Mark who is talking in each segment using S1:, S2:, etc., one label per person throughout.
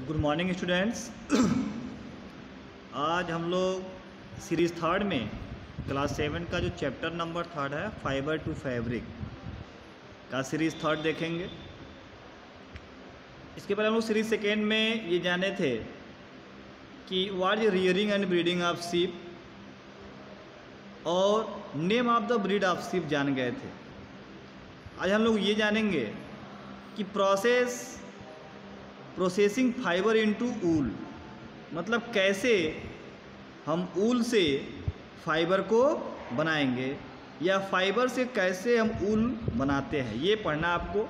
S1: Good morning students. आज हम लोग सीरीज़ थर्ड में क्लास 7 का जो चैप्टर नंबर 3 है फाइबर टू फैब्रिक का सीरीज़ थर्ड देखेंगे। इसके पहले हम लोग सीरीज़ सेकेंड में ये जाने थे कि what is rearing and breeding of sheep और name of the breed of sheep जान गए थे। आज हम लोग ये जानेंगे कि प्रोसेसिंग फाइबर इनटू ऊल, मतलब कैसे हम ऊल से फाइबर को बनाएंगे या फाइबर से कैसे हम ऊल बनाते हैं, ये पढ़ना आपको।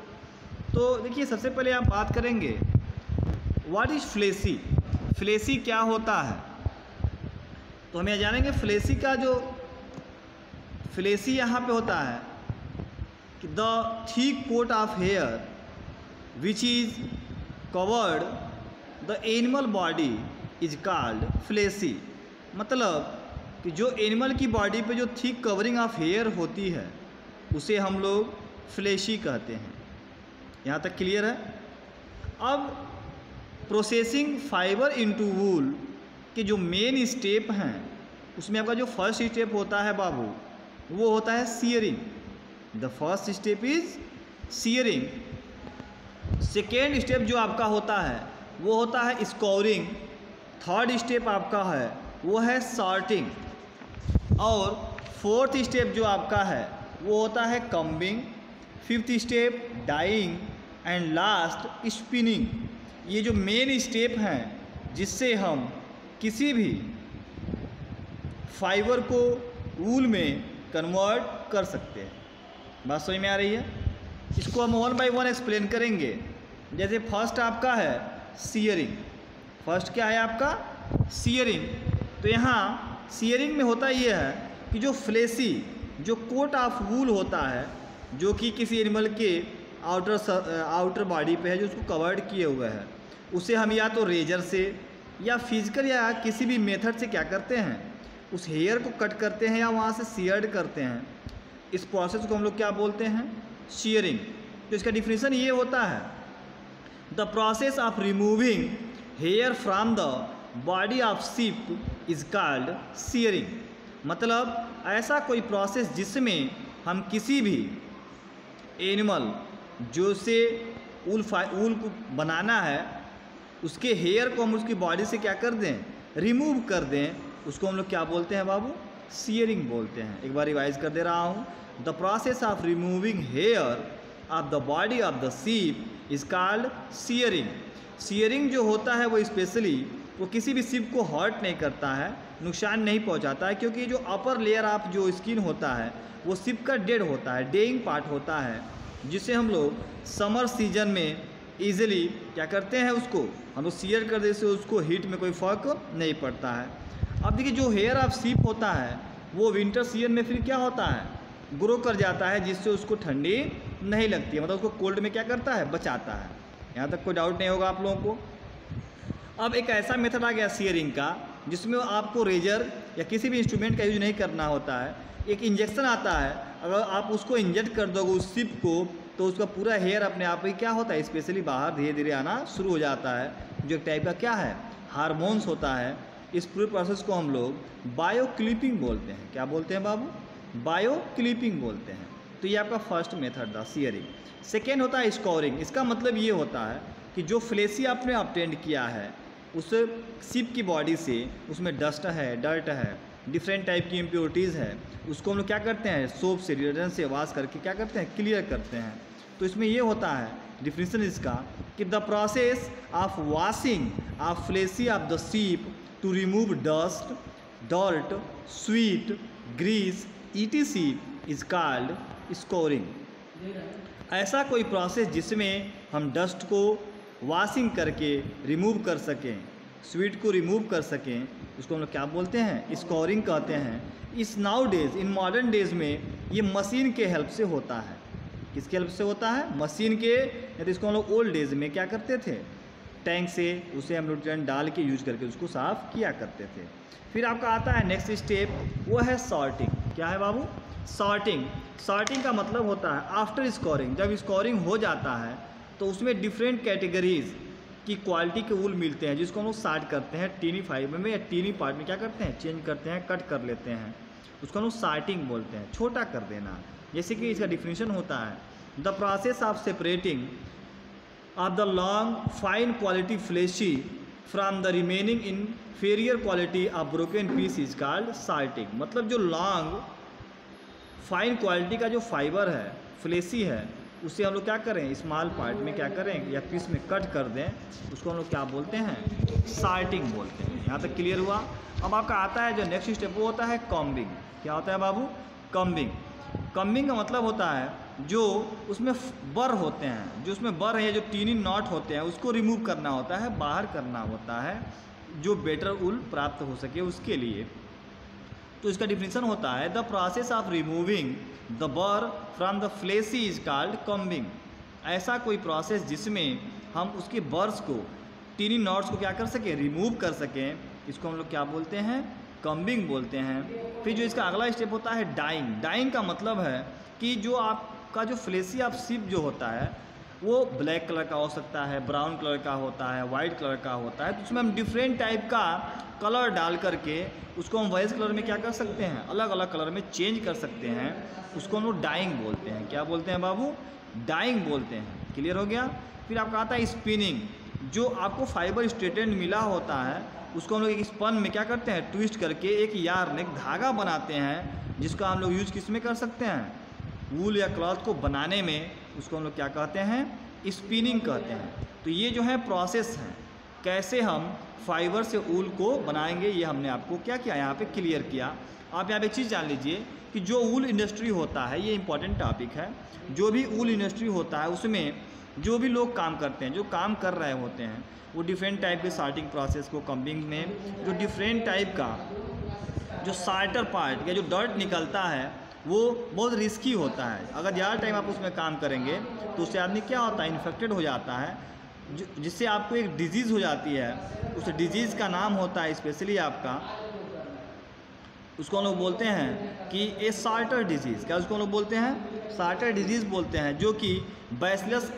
S1: तो देखिए, सबसे पहले आप बात करेंगे व्हाट इज फ्लेसी। फ्लेसी क्या होता है, तो हम यह जानेंगे फ्लेसी का जो फ्लेसी यहाँ पे होता है कि the thick coat of hair which is covered the animal body is called fleece. मतलब कि जो एनिमल की बॉडी पे जो थिक कवरिंग ऑफ हेयर होती है उसे हम लोग फ्लेशी कहते हैं। यहाँ तक क्लियर है। अब प्रोसेसिंग फाइबर इनटू वूल के जो मेन स्टेप हैं उसमें आपका जो फर्स्ट स्टेप होता है बाबू, वो होता है shearing. The first step is shearing. Second step जो आपका होता है वो होता है स्कोरिंग। थर्ड स्टेप आपका है वो है सॉर्टिंग। और फोर्थ स्टेप जो आपका है वो होता है combing. Fifth step dyeing and last spinning. ये जो मेन स्टेप हैं जिससे हम किसी भी फाइबर को वूल में कन्वर्ट कर सकते हैं। बात समझ में आ रही है? इसको हम वन बाय वन एक्सप्लेन करेंगे। जैसे फर्स्ट आपका है सीयरिंग। फर्स्ट क्या है आपका? सीयरिंग। तो यहाँ सीयरिंग में होता ये है कि जो फ्लेसी जो कोट ऑफ वूल होता है जो कि किसी एनिमल के आउटर बॉडी पे है, जो उसको कवर्ड किए हुए है, उसे हम या तो रेजर से या फिजिकल या किसी भी मेथड से क्या करते हैं, उस हेयर को कट करते हैं या वहाँ से सीयर्ड करते हैं। इस प्रोसेस को हम लोग क्या बोलते हैं? शीयरिंग। तो इसका डिफिनेशन ये होता है the process of removing hair from the body of sheep is called shearing. मतलब ऐसा कोई प्रोसेस जिसमें हम किसी भी एनिमल जो से ऊल को बनाना है उसके हेयर को हम उसकी बॉडी से क्या कर दें, रिमूव कर दें, उसको हम लोग क्या बोलते हैं बाबू? शीयरिंग बोलते हैं। एक बार रिवाइज कर दे रहा हूँ। The process of removing hair of the body of the sheep is called shearing. Shearing जो होता है वो स्पेशली वो किसी भी शीप को हर्ट नहीं करता है, नुकसान नहीं पहुंचाता है, क्योंकि जो अपर लेयर ऑफ जो स्किन होता है वो शीप का डेड होता है, डेइंग पार्ट होता है, जिसे हम लोग समर सीजन में ईजिली क्या करते हैं, उसको हम लोग शीयर कर देते, उसको हीट में कोई फ़र्क नहीं पड़ता है। अब देखिए, जो हेयर ऑफ शीप होता है वो विंटर सीजन में फिर क्या होता है, ग्रो कर जाता है, जिससे उसको ठंडी नहीं लगती है, मतलब उसको कोल्ड में क्या करता है, बचाता है। यहाँ तक कोई डाउट नहीं होगा आप लोगों को। अब एक ऐसा मेथड आ गया शीयरिंग का जिसमें आपको रेजर या किसी भी इंस्ट्रूमेंट का यूज नहीं करना होता है। एक इंजेक्शन आता है, अगर आप उसको इंजेक्ट कर दोगे उस शिप को तो उसका पूरा हेयर अपने आप ही क्या होता है, स्पेशली बाहर धीरे धीरे आना शुरू हो जाता है, जो एक टाइप का क्या है, हार्मोन्स होता है। इस पूरे प्रोसेस को हम लोग बायो क्लिपिंग बोलते हैं। क्या बोलते हैं बाबू? बायो क्लिपिंग बोलते हैं। तो ये आपका फर्स्ट मेथड था शीयरिंग। सेकेंड होता है स्कोरिंग। इसका मतलब ये होता है कि जो फ्लेसी आपने ऑब्टेंड किया है उस शिप की बॉडी से, उसमें डस्ट है, डर्ट है, डिफरेंट टाइप की इम्प्योरिटीज़ है, उसको हम लोग क्या करते हैं, सोप से, डिटर्जेंट से वॉश करके क्या करते हैं, क्लियर करते हैं। तो इसमें ये होता है डिफिनेशन इसका कि the process of washing of fleece of the sheep to remove dust, dirt, sweat, grease etc is called scouring. ऐसा कोई प्रोसेस जिसमें हम डस्ट को वॉशिंग करके रिमूव कर सकें, स्वीट को रिमूव कर सकें, उसको हम लोग क्या बोलते हैं, स्कोरिंग कहते हैं। इस now days, in modern days में ये मशीन के हेल्प से होता है। किसके हेल्प से होता है? मशीन के। या तो इसको हम लोग ओल्ड डेज में क्या करते थे, टैंक से उसे हम लोग डाल के यूज करके उसको साफ किया करते थे। फिर आपका आता है नेक्स्ट स्टेप, वो है सॉर्टिंग। क्या है बाबू? सॉर्टिंग। सॉर्टिंग का मतलब होता है आफ्टर स्कोरिंग, जब स्कोरिंग हो जाता है तो उसमें डिफरेंट कैटेगरीज की क्वालिटी के ऊल मिलते हैं, जिसको हम लोग सार्ट करते हैं टीनी फाइबर में या टीनी पार्ट में क्या करते हैं, चेंज करते हैं, कट कर लेते हैं, उसको हम लोग सार्टिंग बोलते हैं, छोटा कर देना। जैसे कि इसका डिफिनीशन होता है, the process of separating of the long fine quality fleece from the remaining inferior quality of broken piece is called sorting. मतलब जो लॉन्ग फाइन क्वालिटी का जो फाइबर है, फ्लेशी है, उसे हम लोग क्या करें, स्मॉल पार्ट में क्या करें या पीस में कट कर दें, उसको हम लोग क्या बोलते हैं, सार्टिंग बोलते हैं। यहाँ तक क्लियर हुआ। अब आपका आता है जो नेक्स्ट स्टेप, वो होता है कॉम्बिंग। क्या होता है बाबू, कॉम्बिंग। कॉम्बिंग का मतलब होता है जो उसमें बर होते हैं, जो उसमें बर है, जो टीनी नॉट होते हैं, उसको रिमूव करना होता है, बाहर करना होता है, जो बेटर ऊल प्राप्त हो सके उसके लिए। तो इसका डिफिनीशन होता है, the process of removing the burr from the fleece is called combing. ऐसा कोई प्रोसेस जिसमें हम उसके बर्स को, टीनी नॉट्स को क्या कर सकें, रिमूव कर सकें, इसको हम लोग क्या बोलते हैं, कॉम्बिंग बोलते हैं। फिर जो इसका अगला स्टेप होता है डाइंग। डाइंग का मतलब है कि जो आपका जो फ्लेशी ऑफ शिप जो होता है वो ब्लैक कलर का हो सकता है, ब्राउन कलर का होता है, वाइट कलर का होता है, तो उसमें हम डिफरेंट टाइप का कलर डाल करके उसको हम वॉइस कलर में क्या कर सकते हैं, अलग अलग कलर में चेंज कर सकते हैं। उसको हम लोग डाइंग बोलते हैं। क्या बोलते हैं बाबू, डाइंग बोलते हैं। क्लियर हो गया। फिर आपका आता है स्पिनिंग। जो आपको फाइबर स्ट्रेटेंड मिला होता है उसको हम लोग एक स्पन में क्या करते हैं, ट्विस्ट करके एक यार्न, एक धागा बनाते हैं, जिसका हम लोग यूज किस में कर सकते हैं, वूल या क्लॉथ को बनाने में। उसको हम लोग क्या कहते हैं, स्पिनिंग कहते हैं। तो ये जो है प्रोसेस है, कैसे हम फाइबर से ऊल को बनाएंगे, ये हमने आपको क्या किया, यहाँ पे क्लियर किया। आप यहाँ पे एक चीज़ जान लीजिए कि जो ऊल इंडस्ट्री होता है, ये इंपॉर्टेंट टॉपिक है। जो भी ऊल इंडस्ट्री होता है उसमें जो भी लोग काम करते हैं, जो काम कर रहे होते हैं, वो डिफरेंट टाइप के सार्टिंग प्रोसेस को, कॉम्बिंग में जो डिफरेंट टाइप का जो सार्टर पार्ट या जो डर्ट निकलता है वो बहुत रिस्की होता है। अगर ज़्यादा टाइम आप उसमें काम करेंगे तो उससे आदमी क्या होता है, इन्फेक्टेड हो जाता है, जिससे आपको एक डिजीज़ हो जाती है। उस डिजीज़ का नाम होता है स्पेशली आपका, उसको हम लोग बोलते हैं कि ए सार्टर डिजीज़। क्या उसको हम लोग बोलते हैं, सार्टर डिजीज़ बोलते हैं, जो कि बैसिलस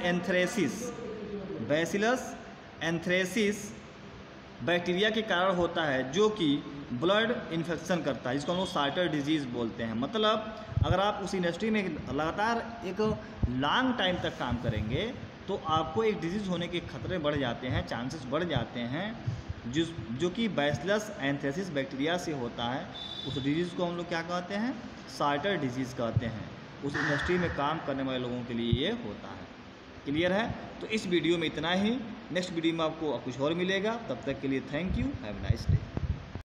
S1: एंथ्रेसिस बैक्टीरिया के कारण होता है, जो कि ब्लड इन्फेक्शन करता है, जिसको हम लोग सार्टर डिजीज़ बोलते हैं। मतलब अगर आप उस इंडस्ट्री में लगातार एक लॉन्ग टाइम तक काम करेंगे तो आपको एक डिजीज़ होने के खतरे बढ़ जाते हैं, चांसेस बढ़ जाते हैं, जो कि बैसिलस एंथ्रेसिस बैक्टीरिया से होता है। उस डिजीज़ को हम लोग क्या कहते हैं, सार्टर डिजीज़ कहते हैं। उस इंडस्ट्री में काम करने वाले लोगों के लिए ये होता है। क्लियर है। तो इस वीडियो में इतना ही। नेक्स्ट वीडियो में आपको कुछ और मिलेगा। तब तक के लिए thank you, have a nice day.